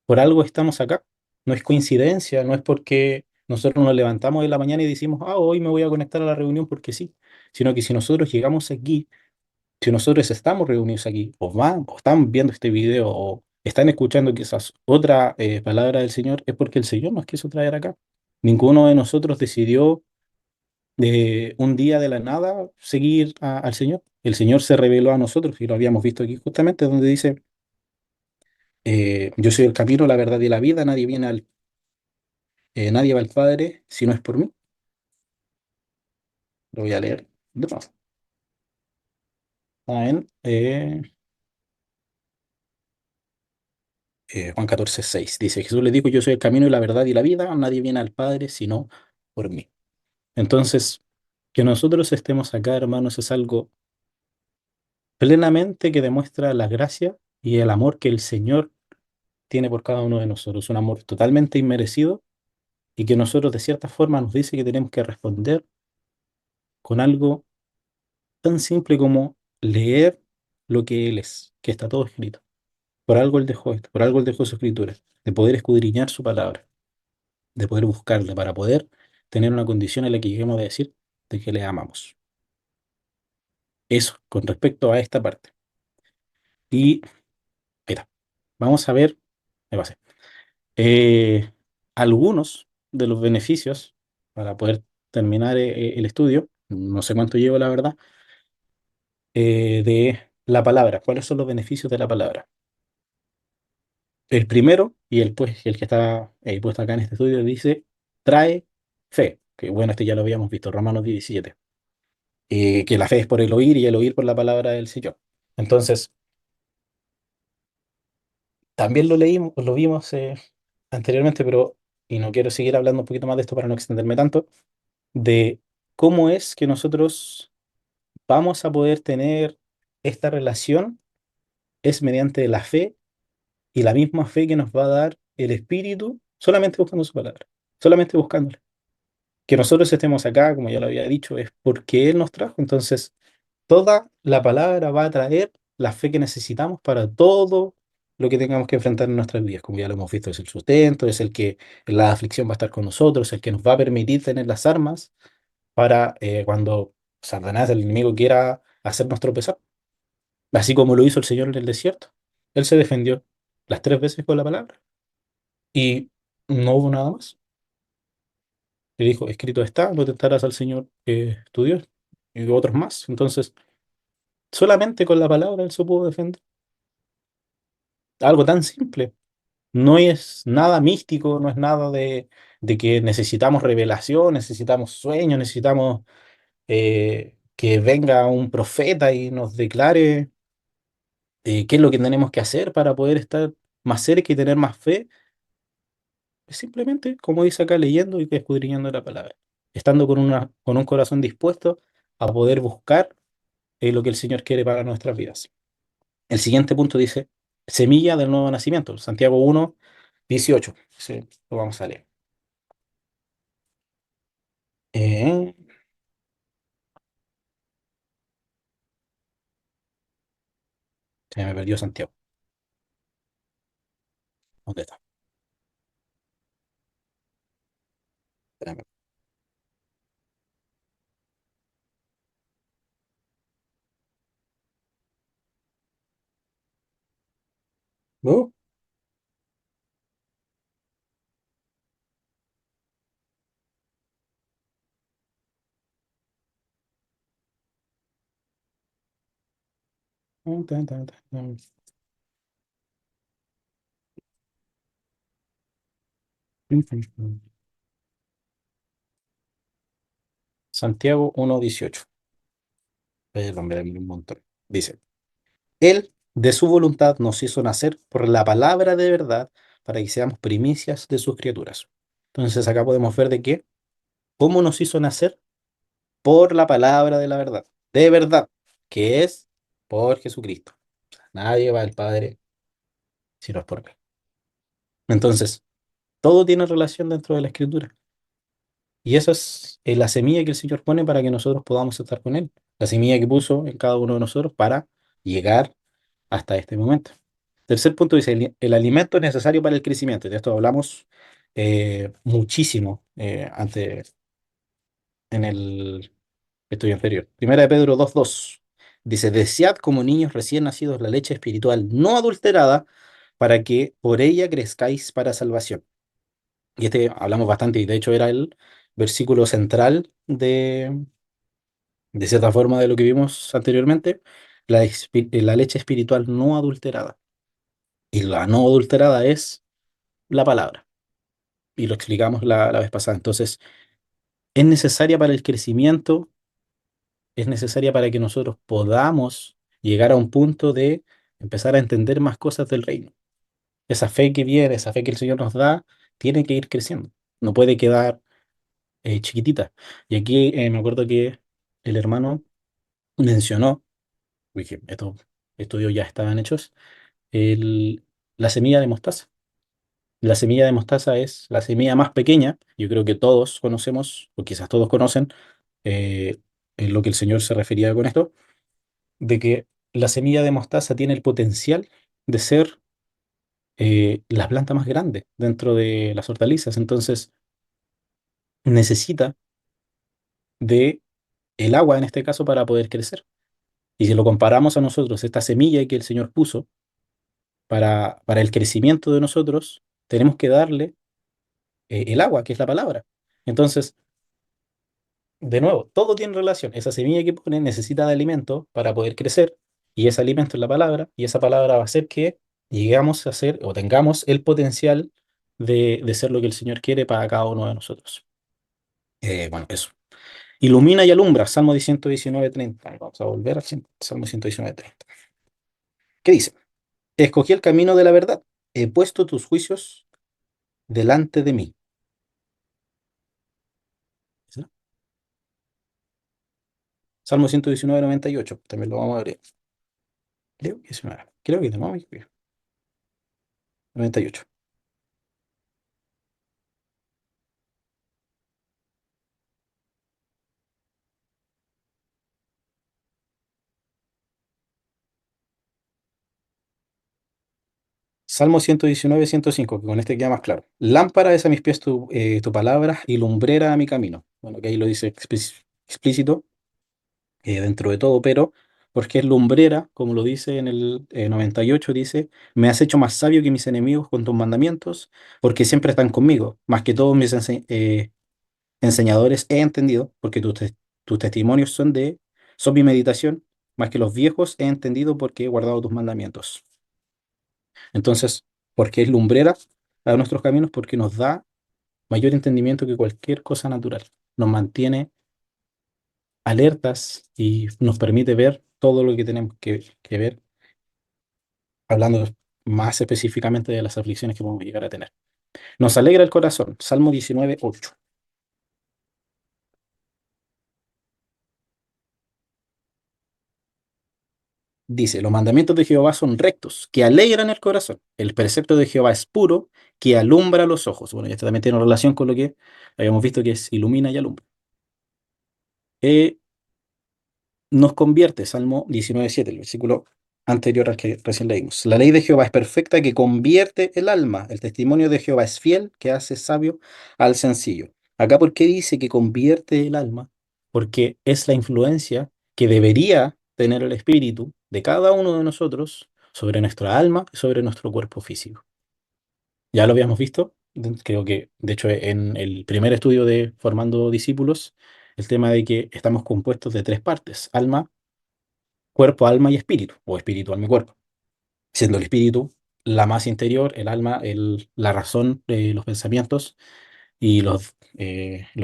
por algo estamos acá? No es coincidencia, no es porque nosotros nos levantamos en la mañana y decimos, hoy me voy a conectar a la reunión porque sí, sino que si nosotros llegamos aquí, si nosotros estamos reunidos aquí, o están viendo este video, o están escuchando quizás otra palabra del Señor, es porque el Señor nos quiso traer acá. Ninguno de nosotros decidió de un día de la nada seguir al Señor. El Señor se reveló a nosotros y lo habíamos visto aquí justamente donde dice, yo soy el camino, la verdad y la vida, nadie va al Padre si no es por mí. Lo voy a leer de nuevo. Está en Juan 14, 6. Dice, Jesús le dijo, yo soy el camino y la verdad y la vida, nadie viene al Padre sino por mí. Entonces, que nosotros estemos acá, hermanos, es algo plenamente que demuestra la gracia y el amor que el Señor tiene por cada uno de nosotros, un amor totalmente inmerecido y que nosotros de cierta forma nos dice que tenemos que responder con algo tan simple como leer lo que Él es, que está todo escrito. Por algo Él dejó esto, por algo Él dejó su escritura, de poder escudriñar su palabra. de poder buscarle, para poder tener una condición en la que lleguemos a decir de que le amamos. Eso, con respecto a esta parte. Y, mira, vamos a ver, me pasé, eh, algunos de los beneficios para poder terminar el estudio, no sé cuánto llevo la verdad, de la palabra. ¿Cuáles son los beneficios de la palabra? El primero, y el, pues, el que está puesto acá en este estudio, dice, trae fe. Que bueno, este ya lo habíamos visto, Romanos 17. Que la fe es por el oír y el oír por la palabra del Señor. Entonces, también lo leímos, lo vimos anteriormente, pero, y no quiero seguir hablando un poquito más de esto para no extenderme tanto, de cómo es que nosotros vamos a poder tener esta relación, es mediante la fe y la misma fe que nos va a dar el Espíritu, solamente buscando su palabra, solamente buscándola. Que nosotros estemos acá, como ya lo había dicho, es porque Él nos trajo. Entonces, toda la palabra va a traer la fe que necesitamos para todo lo que tengamos que enfrentar en nuestras vidas. Como ya lo hemos visto, es el sustento, es el que en la aflicción va a estar con nosotros, el que nos va a permitir tener las armas para cuando Satanás, el enemigo, quiera hacernos tropezar. Así como lo hizo el Señor en el desierto. Él se defendió las 3 veces con la palabra y no hubo nada más. Le dijo, escrito está, no tentarás al Señor tu Dios y otros más. Entonces, solamente con la palabra él se pudo defender. Algo tan simple. No es nada místico, no es nada de que necesitamos revelación, necesitamos sueños, necesitamos que venga un profeta y nos declare qué es lo que tenemos que hacer para poder estar más cerca y tener más fe. Es simplemente, como dice acá, leyendo y escudriñando la palabra. Estando con un corazón dispuesto a poder buscar lo que el Señor quiere para nuestras vidas. El siguiente punto dice, semilla del nuevo nacimiento. Santiago 1:18. Sí, lo vamos a leer. Eh, Se me perdió Santiago. ¿Dónde está? Espérame. ¿No? Santiago 1:18. Perdón, me demoré un montón. Dice, Él de su voluntad nos hizo nacer por la palabra de verdad para que seamos primicias de sus criaturas. Entonces acá podemos ver de qué, cómo nos hizo nacer por la palabra de verdad, que es por Jesucristo. Nadie va al Padre si no es por mí. Entonces, todo tiene relación dentro de la Escritura. Y esa es la semilla que el Señor pone para que nosotros podamos estar con Él. La semilla que puso en cada uno de nosotros para llegar hasta este momento. Tercer punto dice, el alimento es necesario para el crecimiento. De esto hablamos muchísimo antes en el estudio anterior. Primera de Pedro 2:2. Dice, desead como niños recién nacidos la leche espiritual no adulterada para que por ella crezcáis para salvación. Y este hablamos bastante y de hecho era el versículo central de cierta forma de lo que vimos anteriormente, la leche espiritual no adulterada. Y la no adulterada es la palabra. Y lo explicamos la vez pasada. Entonces, es necesaria para el crecimiento, es necesaria para que nosotros podamos llegar a un punto de empezar a entender más cosas del reino. Esa fe que viene, esa fe que el Señor nos da, tiene que ir creciendo. No puede quedar chiquitita. Y aquí me acuerdo que el hermano mencionó, porque estos estudios ya estaban hechos, el- la semilla de mostaza. La semilla de mostaza es la semilla más pequeña, yo creo que todos conocemos, o quizás todos conocen, eh, en lo que el Señor se refería con esto, de que la semilla de mostaza tiene el potencial de ser la planta más grande dentro de las hortalizas. Entonces, necesita de el agua en este caso para poder crecer. Y si lo comparamos a nosotros, esta semilla que el Señor puso para el crecimiento de nosotros, tenemos que darle el agua, que es la palabra. Entonces, de nuevo, todo tiene relación. Esa semilla que pone necesita de alimento para poder crecer, y ese alimento es la palabra, y esa palabra va a hacer que lleguemos a ser o tengamos el potencial de ser lo que el Señor quiere para cada uno de nosotros. Bueno, eso. Ilumina y alumbra, Salmo 119:30. Vamos a volver al Salmo 119:30. ¿Qué dice? Escogí el camino de la verdad, he puesto tus juicios delante de mí. ¿Sí? Salmo 119:98, también lo vamos a ver. Creo que no, 98. Salmo 119:105, que con este queda más claro. Lámpara es a mis pies tu palabra y lumbrera a mi camino. Bueno, que ahí lo dice explícito dentro de todo, pero porque es lumbrera, como lo dice en el 98, dice, me has hecho más sabio que mis enemigos con tus mandamientos, porque siempre están conmigo, más que todos mis enseñadores he entendido, porque tus testimonios son mi meditación, más que los viejos he entendido porque he guardado tus mandamientos. Entonces, ¿por qué es lumbrera a nuestros caminos? Porque nos da mayor entendimiento que cualquier cosa natural. Nos mantiene alertas y nos permite ver todo lo que tenemos que ver, hablando más específicamente de las aflicciones que podemos llegar a tener. Nos alegra el corazón. Salmo 19:8. Dice, los mandamientos de Jehová son rectos, que alegran el corazón. El precepto de Jehová es puro, que alumbra los ojos. Bueno, y esto también tiene relación con lo que habíamos visto que es ilumina y alumbra. Eh, Nos convierte, Salmo 19:7, el versículo anterior al que recién leímos. La ley de Jehová es perfecta, que convierte el alma. El testimonio de Jehová es fiel, que hace sabio al sencillo. Acá, ¿por qué dice que convierte el alma? Porque es la influencia que debería tener el espíritu de cada uno de nosotros sobre nuestra alma y sobre nuestro cuerpo físico. Ya lo habíamos visto, creo que, de hecho, en el primer estudio de Formando Discípulos, el tema de que estamos compuestos de tres partes: alma, cuerpo, alma y espíritu, o espíritu, alma y cuerpo. Siendo el espíritu la más interior, el alma, la razón de los pensamientos y los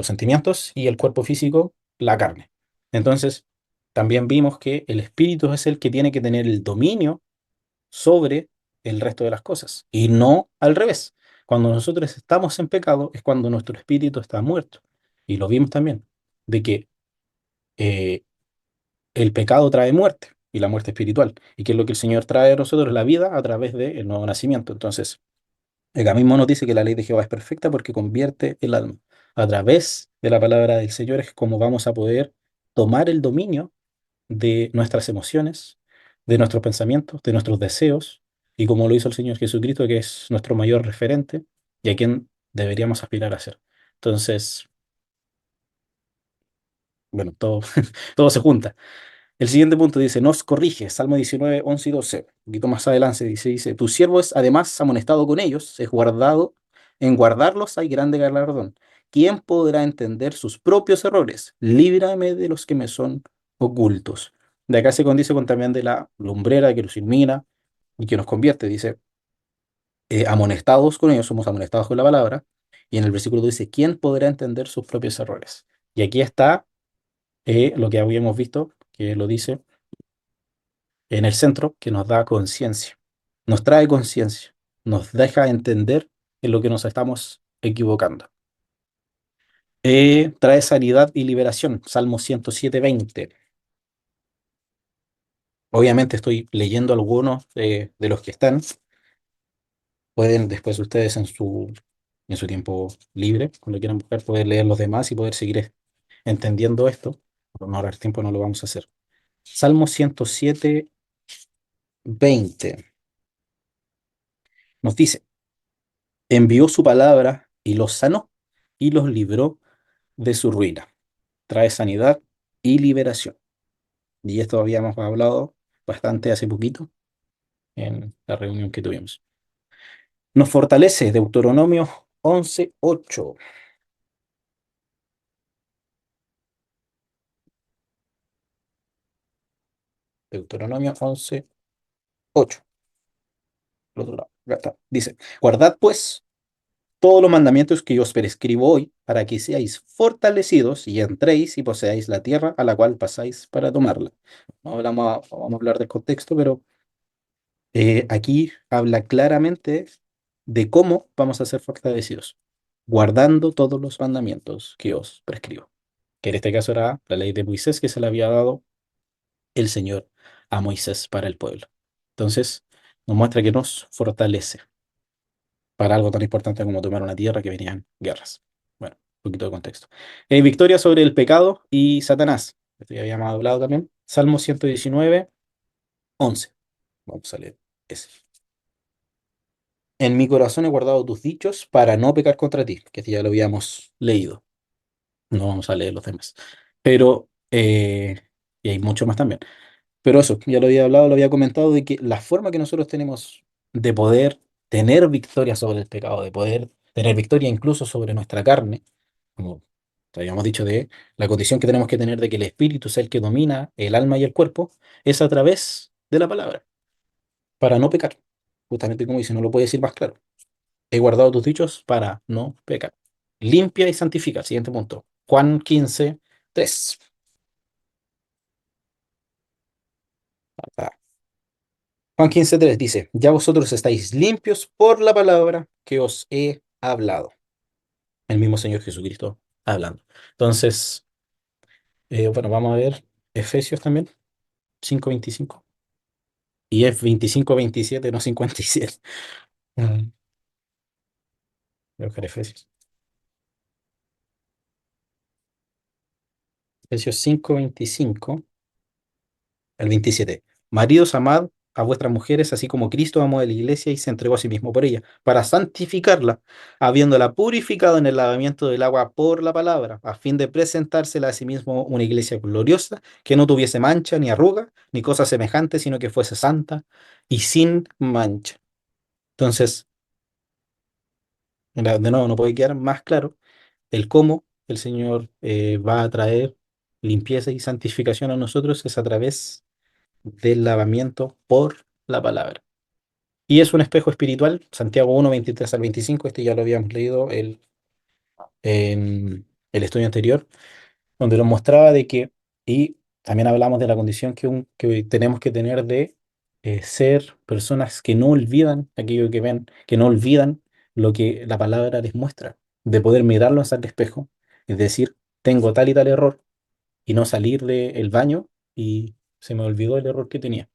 sentimientos, y el cuerpo físico, la carne. Entonces, también vimos que el espíritu es el que tiene que tener el dominio sobre el resto de las cosas, y no al revés. Cuando nosotros estamos en pecado es cuando nuestro espíritu está muerto. Y lo vimos también, de que eh, el pecado trae muerte y la muerte espiritual. ¿Y qué es lo que el Señor trae a nosotros? La vida a través del nuevo nacimiento. Entonces, acá mismo nos dice que la ley de Jehová es perfecta porque convierte el alma. A través de la palabra del Señor es como vamos a poder tomar el dominio de nuestras emociones, de nuestros pensamientos, de nuestros deseos, y como lo hizo el Señor Jesucristo, que es nuestro mayor referente y a quien deberíamos aspirar a ser. Entonces, bueno, todo, todo se junta. El siguiente punto dice, nos corrige, Salmo 19:11 y 12. Un poquito más adelante dice, tu siervo es además amonestado con ellos, es guardado, en guardarlos hay grande galardón. ¿Quién podrá entender sus propios errores? Líbrame de los que me son ocultos. De acá se condice con también de la lumbrera que nos ilumina y que nos convierte. Dice, amonestados con ellos, somos amonestados con la palabra. Y en el versículo dice, ¿quién podrá entender sus propios errores? Y aquí está lo que habíamos visto, que lo dice en el centro, que nos da conciencia, nos trae conciencia, nos deja entender en lo que nos estamos equivocando. Trae sanidad y liberación, Salmo 107:20. Obviamente estoy leyendo algunos de los que están. Pueden después ustedes en su tiempo libre, cuando quieran buscar, poder leer los demás y poder seguir entendiendo esto. Por no ahorrar tiempo, no lo vamos a hacer. Salmo 107:20 nos dice, envió su palabra y los sanó y los libró de su ruina, trae sanidad y liberación. Y esto habíamos hablado bastante hace poquito en la reunión que tuvimos. Nos fortalece Deuteronomio 11:8. Deuteronomio 11:8. Al otro lado. Acá está. Dice, guardad pues todos los mandamientos que yo os prescribo hoy, para que seáis fortalecidos y entréis y poseáis la tierra a la cual pasáis para tomarla. No vamos a hablar del contexto, pero aquí habla claramente de cómo vamos a ser fortalecidos, guardando todos los mandamientos que os prescribo, que en este caso era la ley de Moisés que se le había dado el Señor a Moisés para el pueblo. Entonces, nos muestra que nos fortalece para algo tan importante como tomar una tierra que venían guerras. Bueno, un poquito de contexto. Victoria sobre el pecado y Satanás. Esto ya habíamos hablado también. Salmo 119:11. Vamos a leer ese. En mi corazón he guardado tus dichos para no pecar contra ti, que este ya lo habíamos leído. No vamos a leer los demás. Pero, y hay mucho más también. Pero eso, ya lo había hablado, lo había comentado, de que la forma que nosotros tenemos de poder tener victoria sobre el pecado, de poder tener victoria incluso sobre nuestra carne, como habíamos dicho, de la condición que tenemos que tener de que el espíritu es el que domina el alma y el cuerpo, es a través de la palabra, para no pecar. Justamente como dice, no lo puede decir más claro. He guardado tus dichos para no pecar. Limpia y santifica. Siguiente punto. Juan 15:3. Juan 15:3 dice, ya vosotros estáis limpios por la palabra que os he hablado. El mismo Señor Jesucristo hablando. Entonces, bueno, vamos a ver Efesios también, 5:25. Y es 25:27, no 57. Voy a buscar Efesios. Efesios 5:25 al 27. Maridos, amad a vuestras mujeres, así como Cristo amó a la iglesia y se entregó a sí mismo por ella, para santificarla, habiéndola purificado en el lavamiento del agua por la palabra, a fin de presentársela a sí mismo una iglesia gloriosa, que no tuviese mancha, ni arruga, ni cosa semejante, sino que fuese santa y sin mancha. Entonces, de nuevo, no puede quedar más claro el cómo el Señor va a traer limpieza y santificación a nosotros es a través del lavamiento por la palabra. Y es un espejo espiritual, Santiago 1:23 al 25. Este ya lo habíamos leído en el estudio anterior, donde nos mostraba de que, y también hablamos de la condición que tenemos que tener de ser personas que no olvidan aquello que ven, que no olvidan lo que la palabra les muestra, de poder mirarlos al espejo, es decir, tengo tal y tal error, y no salir del baño y se me olvidó el error que tenía.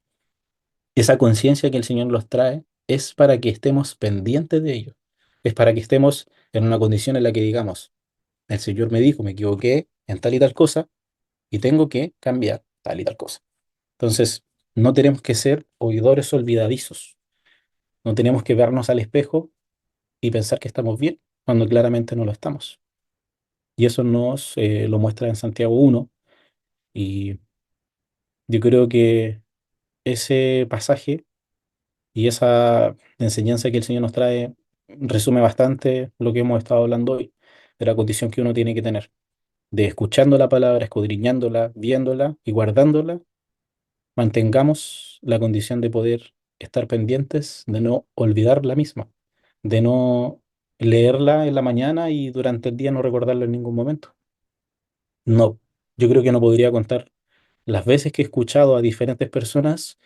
Esa conciencia que el Señor nos trae es para que estemos pendientes de ello. Es para que estemos en una condición en la que digamos, el Señor me dijo, me equivoqué en tal y tal cosa y tengo que cambiar tal y tal cosa. Entonces, no tenemos que ser oidores olvidadizos. No tenemos que vernos al espejo y pensar que estamos bien cuando claramente no lo estamos. Y eso nos lo muestra en Santiago 1. Y yo creo que ese pasaje y esa enseñanza que el Señor nos trae resume bastante lo que hemos estado hablando hoy, de la condición que uno tiene que tener, de escuchando la palabra, escudriñándola, viéndola y guardándola, mantengamos la condición de poder estar pendientes, de no olvidar la misma, de no leerla en la mañana y durante el día no recordarla en ningún momento. No, yo creo que no podría contar las veces que he escuchado a diferentes personas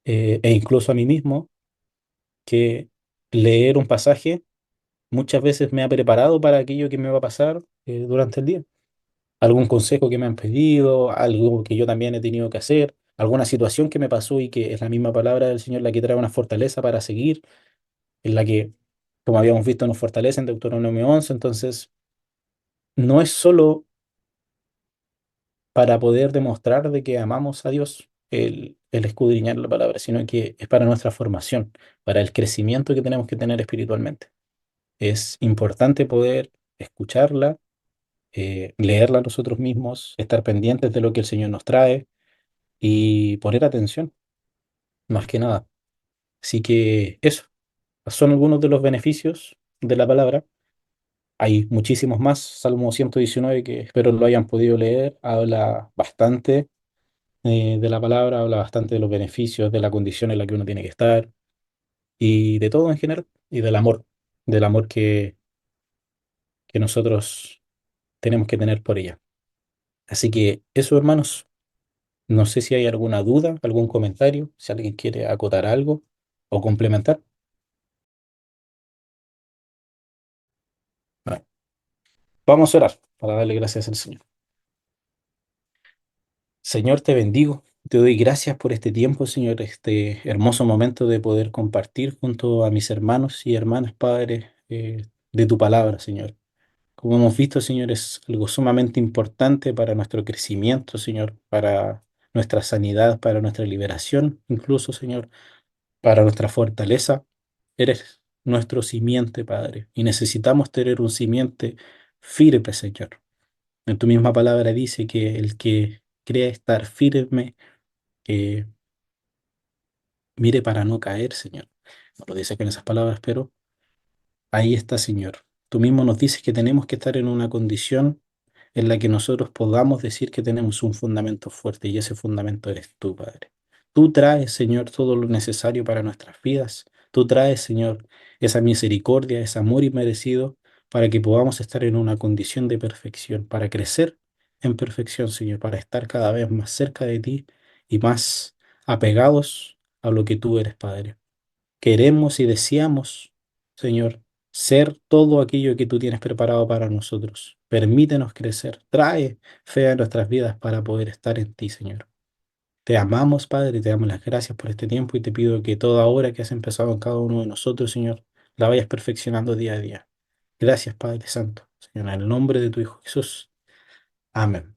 e incluso a mí mismo que leer un pasaje muchas veces me ha preparado para aquello que me va a pasar durante el día. Algún consejo que me han pedido, algo que yo también he tenido que hacer, alguna situación que me pasó y que es la misma palabra del Señor la que trae una fortaleza para seguir, en la que, como habíamos visto, nos fortalece en Deuteronomio 11. Entonces, no es solo para poder demostrar de que amamos a Dios el escudriñar la palabra, sino que es para nuestra formación, para el crecimiento que tenemos que tener espiritualmente. Es importante poder escucharla, leerla nosotros mismos, estar pendientes de lo que el Señor nos trae y poner atención, más que nada. Así que eso, son algunos de los beneficios de la palabra. Hay muchísimos más. Salmo 119, que espero lo hayan podido leer, habla bastante de la palabra, habla bastante de los beneficios, de la condición en la que uno tiene que estar y de todo en general, y del amor que nosotros tenemos que tener por ella. Así que eso, hermanos, no sé si hay alguna duda, algún comentario, si alguien quiere acotar algo o complementar. Bueno, vamos a orar para darle gracias al Señor. Señor, te bendigo. Te doy gracias por este tiempo, Señor, este hermoso momento de poder compartir junto a mis hermanos y hermanas, Padre, de tu palabra, Señor. Como hemos visto, Señor, es algo sumamente importante para nuestro crecimiento, Señor, para nuestra sanidad, para nuestra liberación, incluso, Señor, para nuestra fortaleza. Eres nuestro simiente, Padre, y necesitamos tener un simiente firme, Señor. En tu misma palabra dice que el que crea estar firme, eh, mire para no caer, Señor. No lo dice con esas palabras, pero ahí está, Señor. Tú mismo nos dices que tenemos que estar en una condición en la que nosotros podamos decir que tenemos un fundamento fuerte y ese fundamento eres tú, Padre. Tú traes, Señor, todo lo necesario para nuestras vidas. Tú traes, Señor, esa misericordia, ese amor inmerecido para que podamos estar en una condición de perfección, para crecer en perfección, Señor, para estar cada vez más cerca de ti y más apegados a lo que tú eres, Padre. Queremos y deseamos, Señor, ser todo aquello que tú tienes preparado para nosotros. Permítenos crecer. Trae fe a nuestras vidas para poder estar en ti, Señor. Te amamos, Padre, y te damos las gracias por este tiempo y te pido que toda obra que has empezado en cada uno de nosotros, Señor, la vayas perfeccionando día a día. Gracias, Padre Santo. Señor, en el nombre de tu Hijo Jesús. Amén.